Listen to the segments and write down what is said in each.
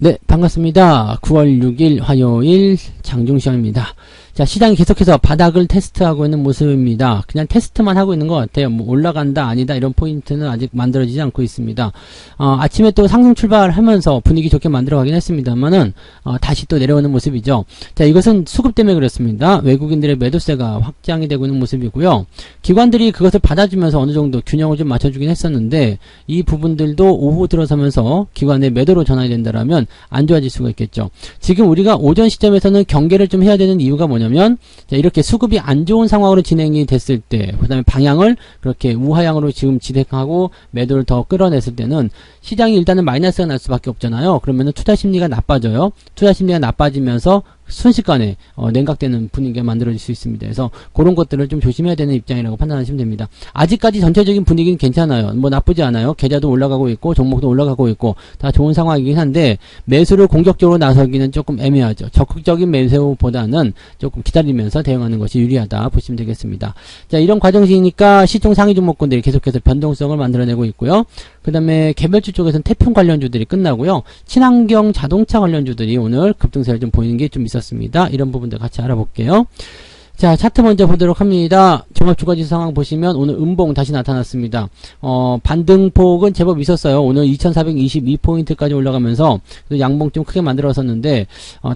네, 반갑습니다. 9월 6일 화요일 장중시황입니다. 자, 시장이 계속해서 바닥을 테스트하고 있는 모습입니다. 그냥 테스트만 하고 있는 것 같아요. 뭐 올라간다 아니다 이런 포인트는 아직 만들어지지 않고 있습니다. 아침에 또 상승 출발하면서 분위기 좋게 만들어 가긴 했습니다만은 다시 또 내려오는 모습이죠. 자, 이것은 수급 때문에 그렇습니다. 외국인들의 매도세가 확장이 되고 있는 모습이고요. 기관들이 그것을 받아주면서 어느 정도 균형을 좀 맞춰주긴 했었는데 이 부분들도 오후 들어서면서 기관의 매도로 전환이 된다라면 안 좋아질 수가 있겠죠. 지금 우리가 오전 시점에서는 경계를 좀 해야 되는 이유가 뭐냐면 자, 이렇게 수급이 안 좋은 상황으로 진행이 됐을 때, 그 다음에 방향을 그렇게 우하향으로 지금 진행하고 매도를 더 끌어냈을 때는 시장이 일단은 마이너스가 날 수밖에 없잖아요. 그러면은 투자 심리가 나빠져요. 투자 심리가 나빠지면서 순식간에 냉각되는 분위기가 만들어질 수 있습니다. 그래서 그런 것들을 좀 조심해야 되는 입장이라고 판단하시면 됩니다. 아직까지 전체적인 분위기는 괜찮아요. 뭐 나쁘지 않아요. 계좌도 올라가고 있고 종목도 올라가고 있고 다 좋은 상황이긴 한데 매수를 공격적으로 나서기는 조금 애매하죠. 적극적인 매수보다는 조금 기다리면서 대응하는 것이 유리하다 보시면 되겠습니다. 자, 이런 과정이니까 시총 상위 종목군들이 계속해서 변동성을 만들어내고 있고요. 그 다음에 개별주 쪽에서는 태풍 관련주들이 끝나고요. 친환경 자동차 관련주들이 오늘 급등세를 좀 보이는 게 좀 있었습니다. 이런 부분들 같이 알아볼게요. 자, 차트 먼저 보도록 합니다. 종합주가지수 상황 보시면 오늘 음봉 다시 나타났습니다. 반등폭은 제법 있었어요. 오늘 2422포인트까지 올라가면서 양봉 좀 크게 만들었었는데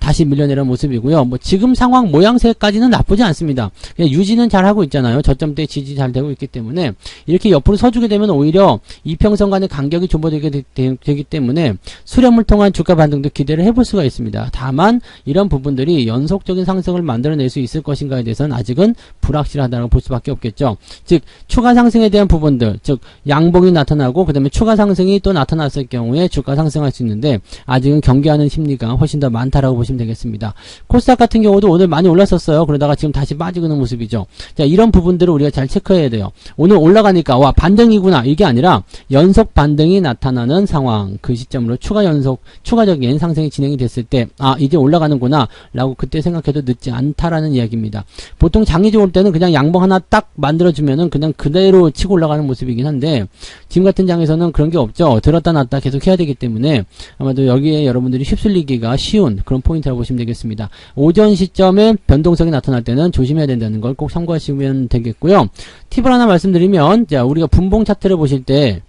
다시 밀려내는 모습이고요. 뭐 지금 상황 모양새까지는 나쁘지 않습니다. 그냥 유지는 잘 하고 있잖아요. 저점대 지지 잘 되고 있기 때문에 이렇게 옆으로 서주게 되면 오히려 이평선 간의 간격이 좁아지게 되기 때문에 수렴을 통한 주가 반등도 기대를 해볼 수가 있습니다. 다만 이런 부분들이 연속적인 상승을 만들어낼 수 있을 것인가에 대해서 아직은 불확실하다고 볼 수밖에 없겠죠. 즉 추가 상승에 대한 부분들, 즉 양봉이 나타나고 그 다음에 추가 상승이 또 나타났을 경우에 주가 상승할 수 있는데 아직은 경계하는 심리가 훨씬 더 많다라고 보시면 되겠습니다. 코스닥 같은 경우도 오늘 많이 올랐었어요. 그러다가 지금 다시 빠지고 있는 모습이죠. 자, 이런 부분들을 우리가 잘 체크해야 돼요. 오늘 올라가니까 와 반등이구나 이게 아니라 연속 반등이 나타나는 상황, 그 시점으로 추가적인 상승이 진행이 됐을 때 이제 올라가는구나 라고 그때 생각해도 늦지 않다라는 이야기입니다. 보통 장이 좋을 때는 그냥 양봉 하나 딱 만들어주면은 그냥 그대로 치고 올라가는 모습이긴 한데 지금 같은 장에서는 그런 게 없죠. 들었다 놨다 계속 해야 되기 때문에 아마도 여기에 여러분들이 휩쓸리기가 쉬운 그런 포인트라고 보시면 되겠습니다. 오전 시점에 변동성이 나타날 때는 조심해야 된다는 걸 꼭 참고하시면 되겠고요. 팁을 하나 말씀드리면 자, 우리가 분봉 차트를 보실 때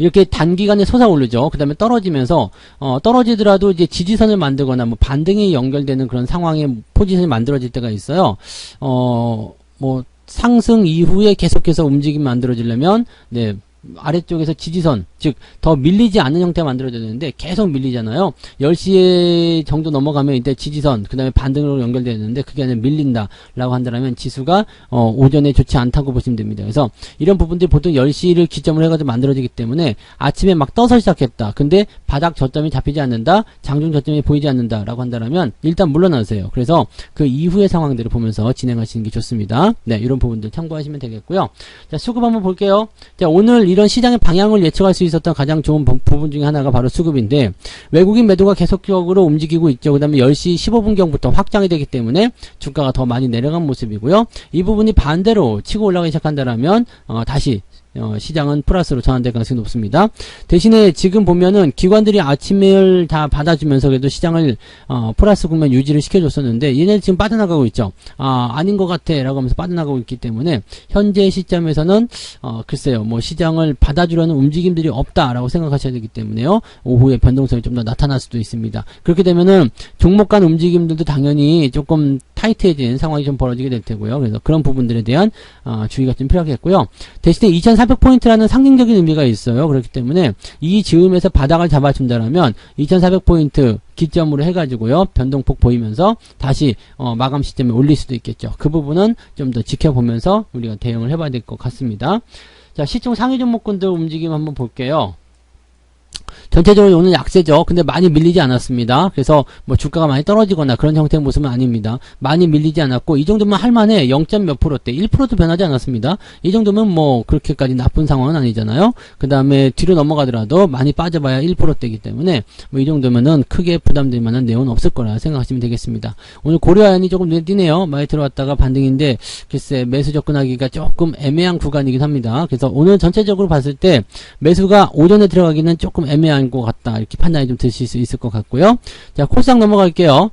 이렇게 단기간에 솟아오르죠. 그 다음에 떨어지면서 떨어지더라도 이제 지지선을 만들거나 뭐 반등이 연결되는 그런 상황의 포지션이 만들어질 때가 있어요. 뭐 상승 이후에 계속해서 움직임이 만들어지려면 네, 아래쪽에서 지지선, 즉 더 밀리지 않는 형태가 만들어져야 되는데 계속 밀리잖아요. 10시 정도 넘어가면 이때 지지선, 그 다음에 반등으로 연결되는데 그게 아니라 밀린다 라고 한다면 지수가 오전에 좋지 않다고 보시면 됩니다. 그래서 이런 부분들이 보통 10시를 기점으로 해가지고 만들어지기 때문에 아침에 막 떠서 시작했다. 근데 바닥 저점이 잡히지 않는다, 장중 저점이 보이지 않는다 라고 한다면 일단 물러나세요. 그래서 그 이후의 상황들을 보면서 진행하시는 게 좋습니다. 네, 이런 부분들 참고하시면 되겠고요. 자, 수급 한번 볼게요. 자, 오늘 이런 시장의 방향을 예측할 수 있었던 가장 좋은 부분 중에 하나가 바로 수급인데 외국인 매도가 계속적으로 움직이고 있죠. 그 다음에 10시 15분경부터 확장이 되기 때문에 주가가 더 많이 내려간 모습이고요. 이 부분이 반대로 치고 올라가기 시작한다면 다시 시장은 플러스로 전환될 가능성이 높습니다. 대신에 지금 보면은 기관들이 아침을 다 받아주면서 그래도 시장을 플러스 국면 유지를 시켜줬었는데 얘네 지금 빠져나가고 있죠. 아닌 것 같아 라고 하면서 빠져나가고 있기 때문에 현재 시점에서는 글쎄요, 뭐 시장을 받아주려는 움직임들이 없다라고 생각하셔야 되기 때문에요. 오후에 변동성이 좀 더 나타날 수도 있습니다. 그렇게 되면은 종목 간 움직임들도 당연히 조금 타이트해진 상황이 좀 벌어지게 될 테고요. 그래서 그런 부분들에 대한 주의가 좀 필요하겠고요. 대신에 2400포인트라는 상징적인 의미가 있어요. 그렇기 때문에 이 즈음에서 바닥을 잡아준다면 2400포인트 기점으로 해가지고요. 변동폭 보이면서 다시 마감 시점에 올릴 수도 있겠죠. 그 부분은 좀 더 지켜보면서 우리가 대응을 해봐야 될 것 같습니다. 자, 시총 상위 종목군들 움직임 한번 볼게요. 전체적으로 오늘 약세죠. 근데 많이 밀리지 않았습니다. 그래서 뭐 주가가 많이 떨어지거나 그런 형태의 모습은 아닙니다. 많이 밀리지 않았고 이 정도면 할만해. 0. 몇 %대 1%도 변하지 않았습니다. 이 정도면 뭐 그렇게까지 나쁜 상황은 아니잖아요. 그 다음에 뒤로 넘어가더라도 많이 빠져봐야 1%대이기 때문에 뭐 이 정도면은 크게 부담될 만한 내용은 없을 거라 생각하시면 되겠습니다. 오늘 고려아연이 조금 눈에 띄네요. 많이 들어왔다가 반등인데 글쎄 매수 접근하기가 조금 애매한 구간이긴 합니다. 그래서 오늘 전체적으로 봤을 때 매수가 오전에 들어가기는 조금 애매합니다. 애매한 것 같다. 이렇게 판단이 좀 드실 수 있을 것 같고요. 자, 코스닥 넘어갈게요.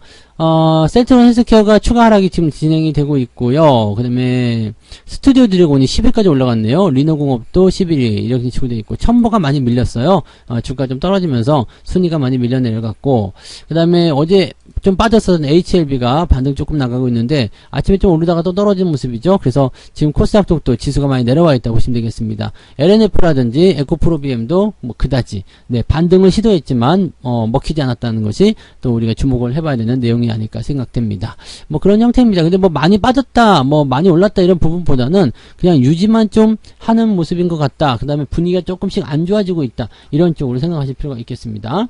셀트론 헬스케어가 추가 하락이 지금 진행이 되고 있고요. 그 다음에 스튜디오 드래곤이 10일까지 올라갔네요. 리노공업도 11일 이렇게 치고 되어 있고, 첨보가 많이 밀렸어요. 주가 좀 떨어지면서 순위가 많이 밀려 내려갔고, 그 다음에 어제 좀 빠졌었던 HLB가 반등 조금 나가고 있는데, 아침에 좀 오르다가 또 떨어진 모습이죠. 그래서 지금 코스닥 쪽도 지수가 많이 내려와 있다고 보시면 되겠습니다. LNF라든지 에코프로비엠도 뭐 그다지, 네, 반등을 시도했지만, 먹히지 않았다는 것이 또 우리가 주목을 해봐야 되는 내용이 아닐까 생각됩니다. 뭐 그런 형태입니다. 근데 뭐 많이 빠졌다, 뭐 많이 올랐다 이런 부분보다는 그냥 유지만 좀 하는 모습인 것 같다. 그 다음에 분위기가 조금씩 안 좋아지고 있다. 이런 쪽으로 생각하실 필요가 있겠습니다.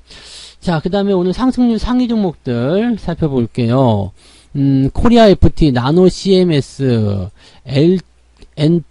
자, 그 다음에 오늘 상승률 상위 종목들 살펴볼게요. 코리아 FT, 나노 CMS, N2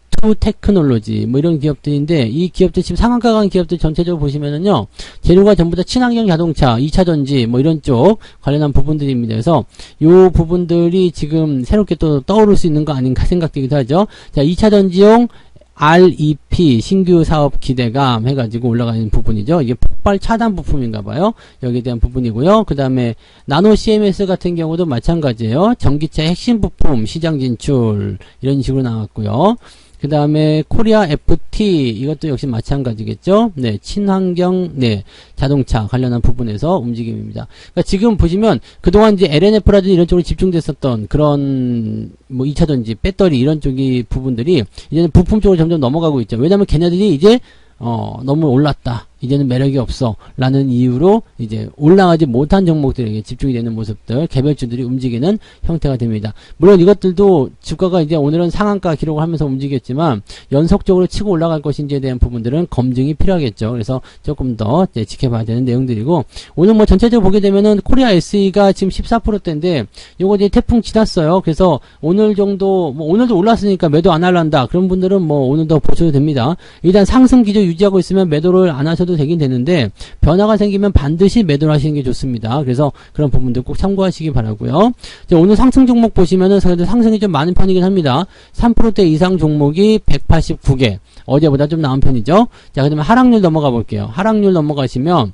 테크놀로지, 뭐 이런 기업들인데, 이 기업들 지금 상한가 간 기업들 전체적으로 보시면은요, 재료가 전부 다 친환경 자동차, 2차전지, 뭐 이런 쪽 관련한 부분들입니다. 그래서 요 부분들이 지금 새롭게 또 떠오를 수 있는 거 아닌가 생각되기도 하죠. 자, 2차전지용 REP 신규 사업 기대감 해가지고 올라가는 부분이죠. 이게 폭발 차단 부품인가봐요. 여기에 대한 부분이고요. 그 다음에 나노 CMS 같은 경우도 마찬가지예요. 전기차 핵심 부품 시장 진출 이런 식으로 나왔고요. 그 다음에 코리아 FT 이것도 역시 마찬가지겠죠. 네, 친환경 네 자동차 관련한 부분에서 움직임입니다. 그러니까 지금 보시면 그동안 이제 LNF라든지 이런 쪽으로 집중됐었던 그런 뭐 2차전지 배터리 이런 쪽이 부분들이 이제는 부품 쪽으로 점점 넘어가고 있죠. 왜냐하면 걔네들이 이제 너무 올랐다. 이제는 매력이 없어. 라는 이유로 이제 올라가지 못한 종목들에게 집중이 되는 모습들, 개별주들이 움직이는 형태가 됩니다. 물론 이것들도 주가가 이제 오늘은 상한가 기록을 하면서 움직였지만 연속적으로 치고 올라갈 것인지에 대한 부분들은 검증이 필요하겠죠. 그래서 조금 더 이제 지켜봐야 되는 내용들이고, 오늘 뭐 전체적으로 보게 되면은 코리아 SE가 지금 14%대인데 요거 이제 태풍 지났어요. 그래서 오늘 정도, 뭐 오늘도 올랐으니까 매도 안 할란다. 그런 분들은 뭐 오늘 더 보셔도 됩니다. 일단 상승 기조 유지하고 있으면 매도를 안 하셔도 되긴 되는데 변화가 생기면 반드시 매도를 하시는 게 좋습니다. 그래서 그런 부분들 꼭 참고하시기 바라고요. 오늘 상승 종목 보시면은 상승이 좀 많은 편이긴 합니다. 3%대 이상 종목이 189개. 어제보다 좀 나은 편이죠. 자, 그 다음에 하락률 넘어가 볼게요. 하락률 넘어가시면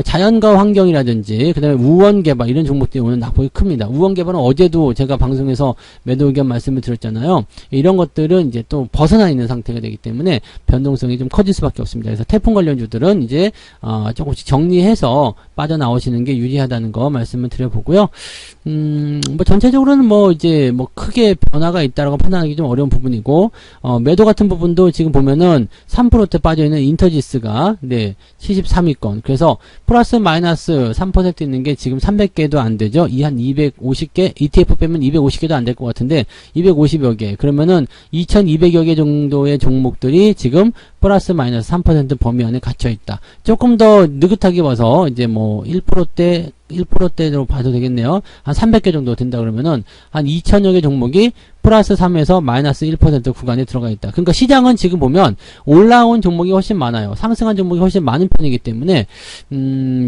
자연과 환경이라든지 그 다음에 우원개발 이런 종목들이 오늘 낙폭이 큽니다. 우원개발은 어제도 제가 방송에서 매도 의견 말씀을 드렸잖아요. 이런 것들은 이제 또 벗어나 있는 상태가 되기 때문에 변동성이 좀 커질 수밖에 없습니다. 그래서 태풍 관련주들은 이제 조금씩 정리해서 빠져나오시는 게 유리하다는 거 말씀을 드려보고요. 뭐 전체적으로는 뭐 이제 뭐 크게 변화가 있다라고 판단하기 좀 어려운 부분이고, 매도 같은 부분도 지금 보면은 3%대 빠져있는 인터지스가 네 73위권. 그래서 플러스 마이너스 3% 있는 게 지금 300개도 안 되죠. 이 한 250개, ETF 빼면 250개도 안 될 것 같은데 250여 개. 그러면은 2200여 개 정도의 종목들이 지금 플러스 마이너스 3% 범위 안에 갇혀 있다. 조금 더 느긋하게 봐서 이제 뭐 1%대로 봐도 되겠네요. 한 300개 정도 된다 그러면은 한 2000여 개 종목이 플러스 3에서 마이너스 1% 구간에 들어가 있다. 그러니까 시장은 지금 보면 올라온 종목이 훨씬 많아요. 상승한 종목이 훨씬 많은 편이기 때문에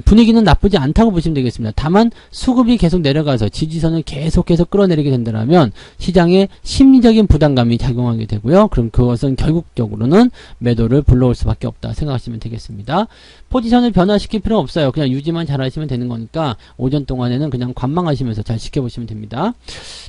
분위기는 나쁘지 않다고 보시면 되겠습니다. 다만 수급이 계속 내려가서 지지선을 계속해서 끌어내리게 된다면 시장에 심리적인 부담감이 작용하게 되고요. 그럼 그것은 결국적으로는 매도를 불러올 수밖에 없다 생각하시면 되겠습니다. 포지션을 변화시킬 필요는 없어요. 그냥 유지만 잘 하시면 되는 거니까 오전 동안에는 그냥 관망하시면서 잘 지켜보시면 됩니다.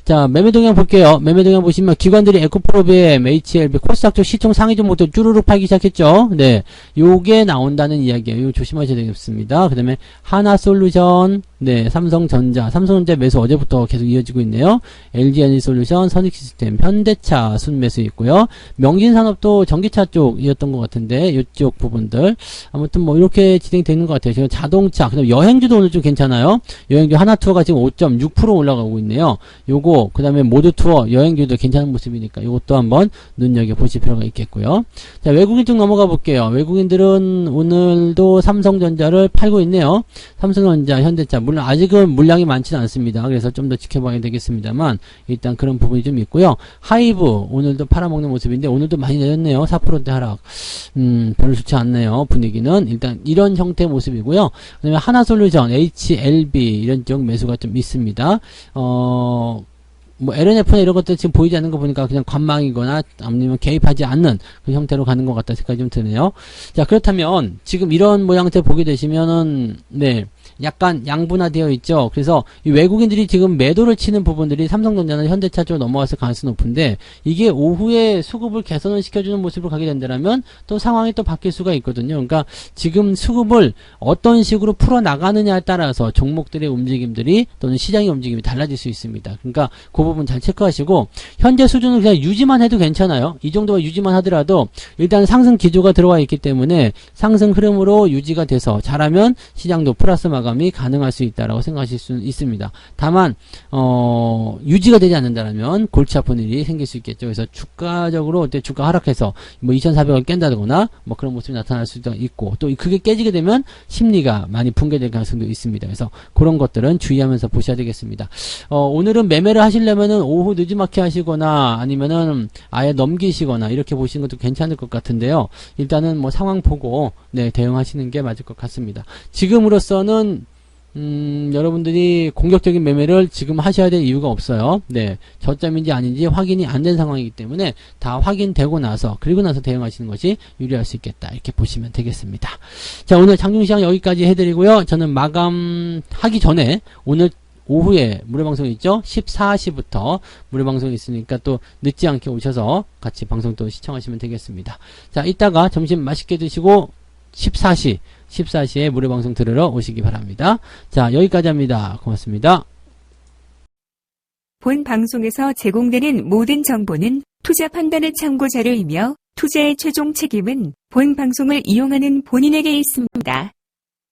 자, 매매 동향 볼게요. 매매 동향 보시면 기관들이 에코프로비엠, HLB, 코스닥 쪽 시총 상위 종목들 쭈루룩 팔기 시작했죠. 네, 요게 나온다는 이야기예요. 이거 조심하셔야 되겠습니다. 그 다음에 하나솔루션, 네, 삼성전자 매수 어제부터 계속 이어지고 있네요. LG에너지솔루션, 선익시스템, 현대차 순매수 있고요. 명진산업도 전기차 쪽이었던 것 같은데 이쪽 부분들 아무튼 뭐 이렇게 진행되는 것 같아요. 지금 자동차, 그다음 여행주도 오늘 좀 괜찮아요. 여행주 하나투어가 지금 5.6% 올라가고 있네요. 요거 그다음에 모두투어 여행주도 괜찮은 모습이니까 이것도 한번 눈여겨보실 필요가 있겠고요. 자, 외국인 쪽 넘어가 볼게요. 외국인들은 오늘도 삼성전자를 팔고 있네요. 삼성전자, 현대차 물론 아직은 물량이 많지는 않습니다. 그래서 좀 더 지켜봐야 되겠습니다만 일단 그런 부분이 좀 있고요. 하이브 오늘도 팔아먹는 모습인데 오늘도 많이 내렸네요. 4%대 하락. 별로 좋지 않네요. 분위기는 일단 이런 형태의 모습이고요. 그 다음에 하나솔루션, HLB 이런 쪽 매수가 좀 있습니다. 뭐 LNF나 이런 것들 지금 보이지 않는 거 보니까 그냥 관망이거나 아니면 개입하지 않는 그 형태로 가는 것 같다 생각이 좀 드네요. 자, 그렇다면 지금 이런 모양새 보게 되시면은 네. 약간 양분화되어 있죠. 그래서 이 외국인들이 지금 매도를 치는 부분들이 삼성전자나 현대차 쪽으로 넘어갔을 가능성이 높은데 이게 오후에 수급을 개선을 시켜주는 모습으로 가게 된다면 또 상황이 또 바뀔 수가 있거든요. 그러니까 지금 수급을 어떤 식으로 풀어나가느냐에 따라서 종목들의 움직임들이 또는 시장의 움직임이 달라질 수 있습니다. 그러니까 그 부분 잘 체크하시고 현재 수준을 그냥 유지만 해도 괜찮아요. 이 정도가 유지만 하더라도 일단 상승 기조가 들어와 있기 때문에 상승 흐름으로 유지가 돼서 잘하면 시장도 플러스 마감이 가능할 수 있다라고 생각하실 수 있습니다. 다만 유지가 되지 않는다면 골치 아픈 일이 생길 수 있겠죠. 그래서 주가적으로 어때 주가 하락해서 뭐 2,400을 깬다거나 뭐 그런 모습이 나타날 수도 있고 또 그게 깨지게 되면 심리가 많이 붕괴될 가능성도 있습니다. 그래서 그런 것들은 주의하면서 보셔야 되겠습니다. 오늘은 매매를 하시려면은 오후 늦지막히 하시거나 아니면은 아예 넘기시거나 이렇게 보시는 것도 괜찮을 것 같은데요. 일단은 뭐 상황 보고 네, 대응하시는 게 맞을 것 같습니다. 지금으로서는 여러분들이 공격적인 매매를 지금 하셔야 될 이유가 없어요. 네. 저점인지 아닌지 확인이 안 된 상황이기 때문에 다 확인되고 나서, 그리고 나서 대응하시는 것이 유리할 수 있겠다. 이렇게 보시면 되겠습니다. 자, 오늘 장중시장 여기까지 해드리고요. 저는 마감하기 전에 오늘 오후에 무료방송이 있죠? 14시부터 무료방송이 있으니까 또 늦지 않게 오셔서 같이 방송 또 시청하시면 되겠습니다. 자, 이따가 점심 맛있게 드시고 14시에 무료방송 들으러 오시기 바랍니다. 자, 여기까지 합니다. 고맙습니다. 본 방송에서 제공되는 모든 정보는 투자 판단의 참고 자료이며 투자의 최종 책임은 본 방송을 이용하는 본인에게 있습니다.